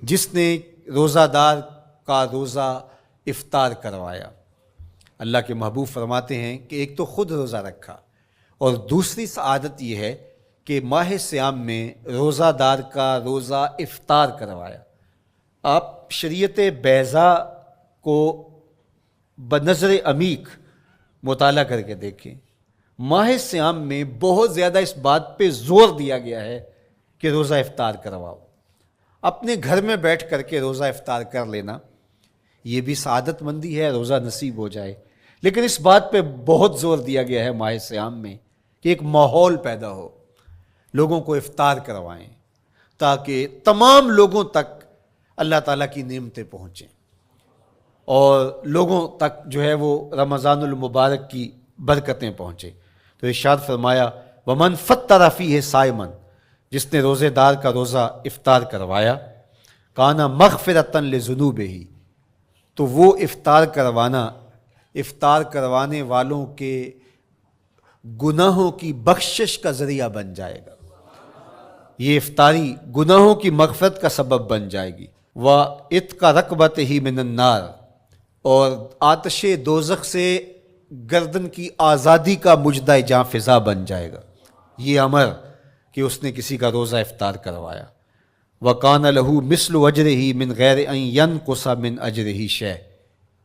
جس نے روزہ دار کا روزہ افطار کروایا۔ اللہ کے محبوب فرماتے ہیں کہ ایک تو خود روزہ رکھا، اور دوسری سعادت یہ ہے کہ ماہ صیام میں روزہ دار کا روزہ افطار کروایا۔ آپ شریعت بیضاء کو بنظر عمیق مطالعہ کر کے دیکھیں، ماہ صیام میں بہت زیادہ اس بات پہ زور دیا گیا ہے کہ روزہ افطار کرواؤ۔ اپنے گھر میں بیٹھ کر کے روزہ افطار کر لینا یہ بھی سعادت مندی ہے، روزہ نصیب ہو جائے، لیکن اس بات پہ بہت زور دیا گیا ہے ماہ صیام میں کہ ایک ماحول پیدا ہو، لوگوں کو افطار کروائیں تاکہ تمام لوگوں تک اللہ تعالیٰ کی نعمتیں پہنچیں اور لوگوں تک جو ہے وہ رمضان المبارک کی برکتیں پہنچیں۔ تو ارشاد فرمایا وَمَنْ فَطَّرَ فِيهِ صَائِمًا، جس نے روزے دار کا روزہ افطار کروایا، کَانَ مَغْفِرَةً لِذُنُوبِهِ، تو وہ افطار کروانے والوں کے گناہوں کی بخشش کا ذریعہ بن جائے گا۔ یہ افطاری گناہوں کی مغفرت کا سبب بن جائے گی۔ وَعِتْقَ رَقْبَتِهِ مِنَ النَّارِ، اور آتش دوزخ سے گردن کی آزادی کا مجدہ جاں فضا بن جائے گا یہ امر کہ اس نے کسی کا روزہ افطار کروایا۔ وَقَانَ لَهُ مِثْلُ أَجْرِهِ مِنْ غَيْرِ أَنْ يَنْقُصَ مِنْ أَجْرِهِ شَيْءٌ،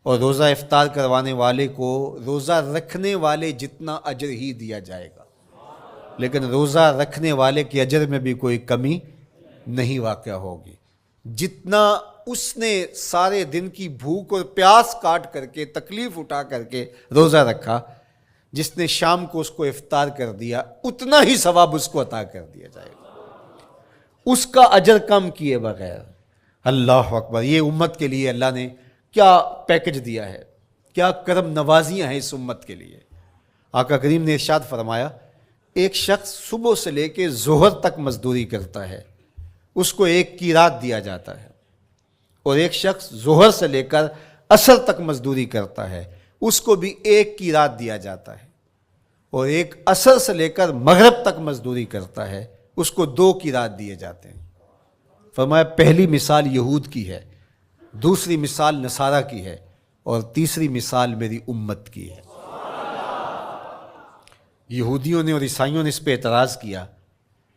اور روزہ افطار کروانے والے کو روزہ رکھنے والے جتنا اجر ہی دیا جائے گا، لیکن روزہ رکھنے والے کے اجر میں بھی کوئی کمی نہیں واقع ہوگی۔ جتنا اس نے سارے دن کی بھوک اور پیاس کاٹ کر کے تکلیف اٹھا کر کے روزہ رکھا، جس نے شام کو اس کو افطار کر دیا اتنا ہی ثواب اس کو عطا کر دیا جائے گا، اس کا اجر کم کیے بغیر۔ اللہ اکبر، یہ امت کے لیے اللہ نے کیا پیکج دیا ہے، کیا کرم نوازیاں ہیں اس امت کے لیے۔ آقا کریم نے ارشاد فرمایا ایک شخص صبح سے لے کے ظہر تک مزدوری کرتا ہے، اس کو ایک قیراط دیا جاتا ہے، اور ایک شخص ظہر سے لے کر عصر تک مزدوری کرتا ہے، اس کو بھی ایک قیراط دیا جاتا ہے، اور ایک عصر سے لے کر مغرب تک مزدوری کرتا ہے، اس کو 2 قیراط دیے جاتے ہیں۔ فرمایا پہلی مثال یہود کی ہے، دوسری مثال نصارہ کی ہے، اور تیسری مثال میری امت کی ہے۔ یہودیوں نے اور عیسائیوں نے اس پہ اعتراض کیا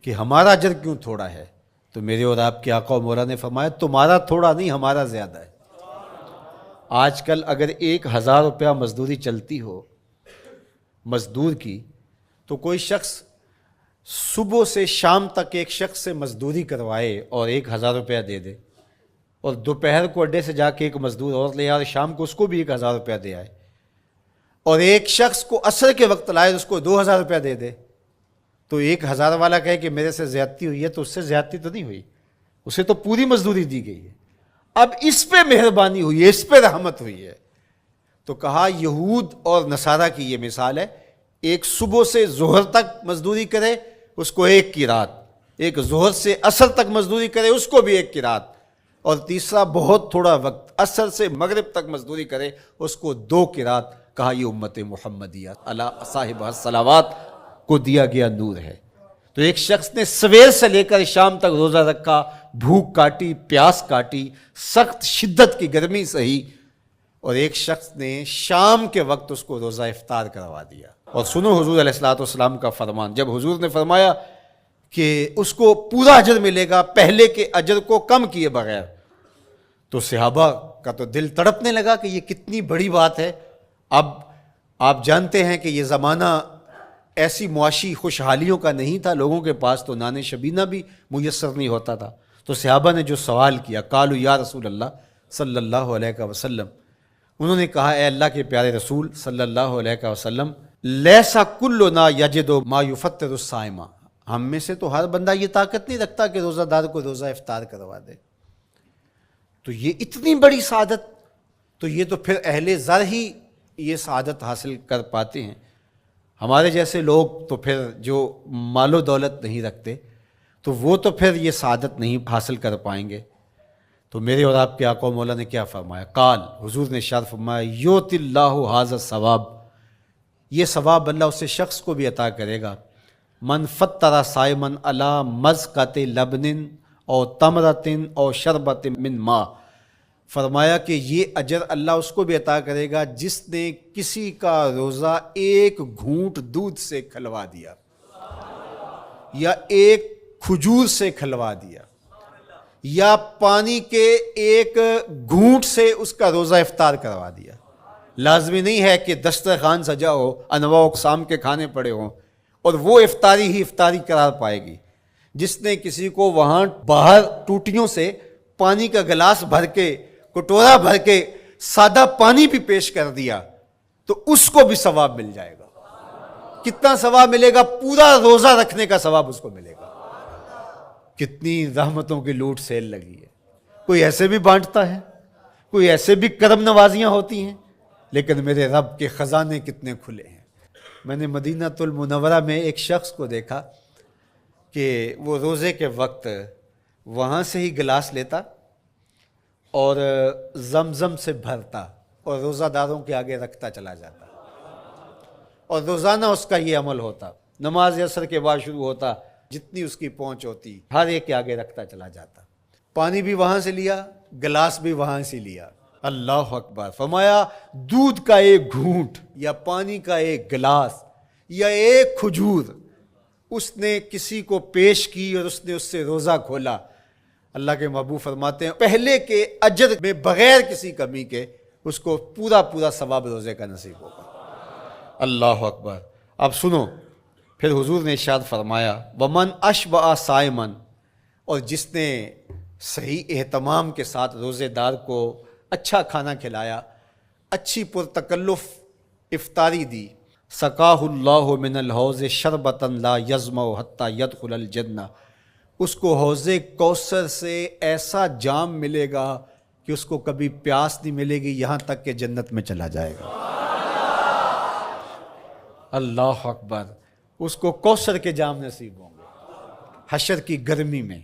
کہ ہمارا اجر کیوں تھوڑا ہے، تو میرے اور آپ کے آقا و مولا نے فرمایا تمہارا تھوڑا نہیں، ہمارا زیادہ ہے۔ آج کل اگر 1000 روپیہ مزدوری چلتی ہو مزدور کی، تو کوئی شخص صبح سے شام تک ایک شخص سے مزدوری کروائے اور 1000 روپیہ دے دے، اور دوپہر کو اڈے سے جا کے ایک مزدور اور لے آئے، شام کو اس کو بھی 1000 روپیہ دے آئے، اور ایک شخص کو عصر کے وقت لائے اس کو 2000 روپیہ دے دے، تو 1000 والا کہے کہ میرے سے زیادتی ہوئی ہے، تو اس سے زیادتی تو نہیں ہوئی، اسے تو پوری مزدوری دی گئی ہے، اب اس پہ مہربانی ہوئی ہے، اس پہ رحمت ہوئی ہے۔ تو کہا یہود اور نصارہ کی یہ مثال ہے، ایک صبح سے ظہر تک مزدوری کرے اس کو 1 قیراط، ایک ظہر سے عصر تک مزدوری کرے اس کو بھی 1 قیراط، اور تیسرا بہت تھوڑا وقت عصر سے مغرب تک مزدوری کرے اس کو 2 قیراط۔ کہا یہ امت محمدیہ علی صاحب الصلوات کو دیا گیا نور ہے۔ تو ایک شخص نے سویر سے لے کر شام تک روزہ رکھا، بھوک کاٹی، پیاس کاٹی، سخت شدت کی گرمی سہی، اور ایک شخص نے شام کے وقت اس کو روزہ افطار کروا دیا۔ اور سنو حضور علیہ الصلوۃ والسلام کا فرمان، جب حضور نے فرمایا کہ اس کو پورا اجر ملے گا پہلے کے اجر کو کم کیے بغیر، تو صحابہ کا تو دل تڑپنے لگا کہ یہ کتنی بڑی بات ہے۔ اب آپ جانتے ہیں کہ یہ زمانہ ایسی معاشی خوشحالیوں کا نہیں تھا، لوگوں کے پاس تو نان شبینہ بھی میسر نہیں ہوتا تھا، تو صحابہ نے جو سوال کیا، قالوا یا رسول اللہ صلی اللہ علیہ وسلم، انہوں نے کہا اے اللہ کے پیارے رسول صلی اللہ علیہ وسلم، لیسا کلنا یجد ما یفطر الصائم، ہم میں سے تو ہر بندہ یہ طاقت نہیں رکھتا کہ روزہ دار کو روزہ افطار کروا دے، تو یہ اتنی بڑی سعادت، تو یہ تو پھر اہل زر ہی یہ سعادت حاصل کر پاتے ہیں، ہمارے جیسے لوگ تو پھر جو مال و دولت نہیں رکھتے تو وہ تو پھر یہ سعادت نہیں حاصل کر پائیں گے۔ تو میرے اور آپ کے آقا و مولا نے کیا فرمایا؟ قال، حضور نے ارشاد فرمایا یؤتی اللہ ھذا الثواب، یہ ثواب اللہ اسے شخص کو بھی عطا کرے گا، من فطر صائما علی مزقۃ لبن اور تمرتن اور شربت من ماء، فرمایا کہ یہ اجر اللہ اس کو بھی عطا کرے گا جس نے کسی کا روزہ ایک گھونٹ دودھ سے کھلوا دیا یا ایک کھجور سے کھلوا دیا یا پانی کے ایک گھونٹ سے اس کا روزہ افطار کروا دیا۔ لازمی نہیں ہے کہ دسترخوان سجا ہو، انواع اقسام کے کھانے پڑے ہوں اور وہ افطاری ہی افطاری قرار پائے گی۔ جس نے کسی کو وہاں باہر ٹوٹیوں سے پانی کا گلاس بھر کے، کٹورا بھر کے سادہ پانی بھی پیش کر دیا تو اس کو بھی ثواب مل جائے گا۔ کتنا ثواب ملے گا؟ پورا روزہ رکھنے کا ثواب اس کو ملے گا۔ کتنی رحمتوں کی لوٹ سیل لگی ہے۔ کوئی ایسے بھی بانٹتا ہے، کوئی ایسے بھی کرم نوازیاں ہوتی ہیں، لیکن میرے رب کے خزانے کتنے کھلے ہیں۔ میں نے مدینہ المنورہ میں ایک شخص کو دیکھا کہ وہ روزے کے وقت وہاں سے ہی گلاس لیتا اور زمزم سے بھرتا اور روزہ داروں کے آگے رکھتا چلا جاتا، اور روزانہ اس کا یہ عمل ہوتا۔ نماز عصر کے بعد شروع ہوتا، جتنی اس کی پہنچ ہوتی ہر ایک کے آگے رکھتا چلا جاتا۔ پانی بھی وہاں سے لیا، گلاس بھی وہاں سے لیا۔ اللہ اکبر! فرمایا دودھ کا ایک گھونٹ یا پانی کا ایک گلاس یا ایک کھجور اس نے کسی کو پیش کی اور اس نے اس سے روزہ کھولا۔ اللہ کے محبوب فرماتے ہیں پہلے کے اجر میں بغیر کسی کمی کے اس کو پورا ثواب روزے کا نصیب ہوگا۔ اللہ اکبر! اب سنو، پھر حضور نے ارشاد فرمایا ومن اشبع صائما، اور جس نے صحیح اہتمام کے ساتھ روزے دار کو اچھا کھانا کھلایا، اچھی پرتکلف افطاری دی، سقاہ اللہ من الحوض شربتا لا یظمأ حتی یدخل الجنہ، اس کو حوض کوثر سے ایسا جام ملے گا کہ اس کو کبھی پیاس نہیں ملے گی یہاں تک کہ جنت میں چلا جائے گا۔ اللہ اکبر! اس کو کوثر کے جام نصیب ہوں گے حشر کی گرمی میں۔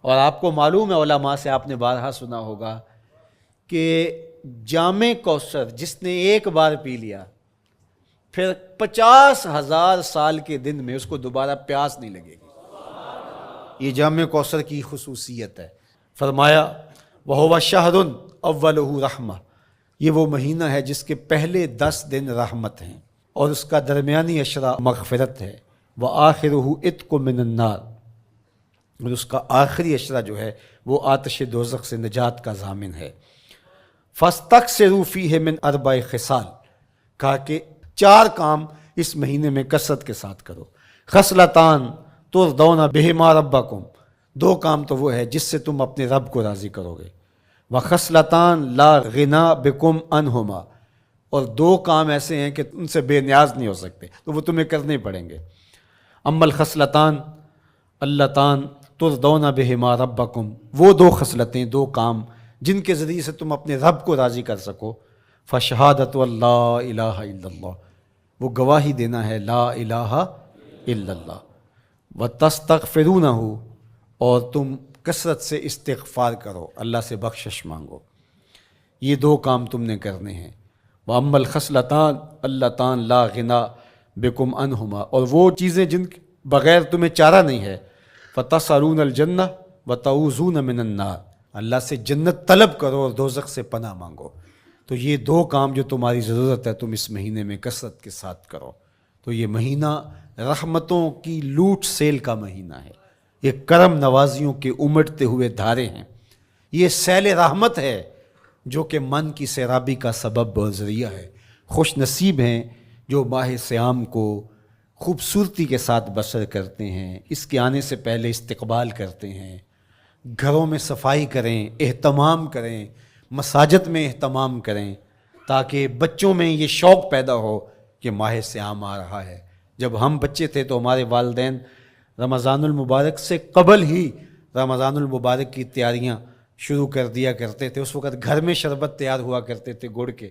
اور آپ کو معلوم ہے، علماء سے آپ نے بارہا سنا ہوگا کہ جام کوثر جس نے ایک بار پی لیا پھر 50,000 سال کے دن میں اس کو دوبارہ پیاس نہیں لگے گی۔ یہ جام کوثر کی خصوصیت ہے۔ فرمایا وَهُوَ شَهْرٌ أَوَّلُهُ رَحْمَةٌ، یہ وہ مہینہ ہے جس کے پہلے 10 دن رحمت ہیں اور اس کا درمیانی عشرہ مغفرت ہے، وَآخِرُهُ عِتْقٌ مِّنَ النَّارِ، اور اس کا آخری عشرہ جو ہے وہ آتش دوزخ سے نجات کا ضامن ہے۔ فَاسْتَكْثِرُوا فِيهِ مِنْ 4 خصال، کہا کہ 4 کام اس مہینے میں کثرت کے ساتھ کرو۔ خصلتان ترضون بہما ربکم، 2 کام تو وہ ہے جس سے تم اپنے رب کو راضی کرو گے۔ وخصلتان لا غنا بکم عنہما، اور 2 کام ایسے ہیں کہ ان سے بے نیاز نہیں ہو سکتے تو وہ تمہیں کرنے پڑیں گے۔ اما الخصلتان اللتان ترضون بہما ربکم، وہ 2 خصلتیں، 2 کام جن کے ذریعے سے تم اپنے رب کو راضی کر سکو۔ فشہادت اللہ الہ الا اللہ، وہ گواہی دینا ہے لا الہ الا اللہ۔ وتستغفرونہ، اور تم کثرت سے استغفار کرو، اللہ سے بخشش مانگو۔ یہ 2 کام تم نے کرنے ہیں۔ وَأَمَّا الْخَصْلَتَانِ اللَّتَانِ لَا غِنَىٰ بِكُمْ عَنْهُمَا، اور وہ چیزیں جن بغیر تمہیں چارہ نہیں ہے۔ فَتَسْأَلُونَ الْجَنَّةَ وَتَعُوذُونَ مِنَ النَّارِ، اللہ سے جنت طلب کرو اور دوزخ سے پناہ مانگو۔ تو یہ 2 کام جو تمہاری ضرورت ہے تم اس مہینے میں کثرت کے ساتھ کرو۔ تو یہ مہینہ رحمتوں کی لوٹ سیل کا مہینہ ہے، یہ کرم نوازیوں کے امٹتے ہوئے دھارے ہیں، یہ سیل رحمت ہے جو کہ من کی سیرابی کا سبب اور ذریعہ ہے۔ خوش نصیب ہیں جو ماہ صیام کو خوبصورتی کے ساتھ بسر کرتے ہیں، اس کے آنے سے پہلے استقبال کرتے ہیں، گھروں میں صفائی کریں، اہتمام کریں، مساجد میں اہتمام کریں، تاکہ بچوں میں یہ شوق پیدا ہو کہ ماہ صیام آ رہا ہے۔ جب ہم بچے تھے تو ہمارے والدین رمضان المبارک سے قبل ہی رمضان المبارک کی تیاریاں شروع کر دیا کرتے تھے۔ اس وقت گھر میں شربت تیار ہوا کرتے تھے گڑ کے،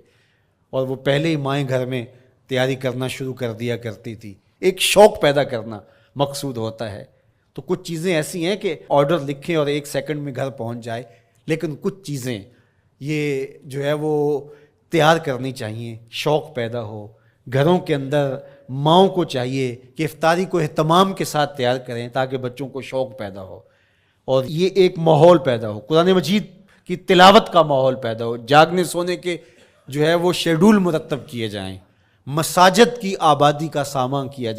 اور وہ پہلے ہی مائیں گھر میں تیاری کرنا شروع کر دیا کرتی تھی۔ ایک شوق پیدا کرنا مقصود ہوتا ہے۔ تو کچھ چیزیں ایسی ہیں کہ آرڈر لکھیں اور 1 سیکنڈ میں گھر پہنچ جائے، لیکن کچھ چیزیں یہ جو ہے وہ تیار کرنی چاہیے، شوق پیدا ہو گھروں کے اندر۔ ماؤں کو چاہیے کہ افطاری کو اہتمام کے ساتھ تیار کریں تاکہ بچوں کو شوق پیدا ہو۔ اور یہ ایک ماحول پیدا ہو، قرآن مجید کی تلاوت کا ماحول پیدا ہو، جاگنے سونے کے جو ہے وہ شیڈول مرتب کیے جائیں، مساجد کی آبادی کا سامان کیا جائے.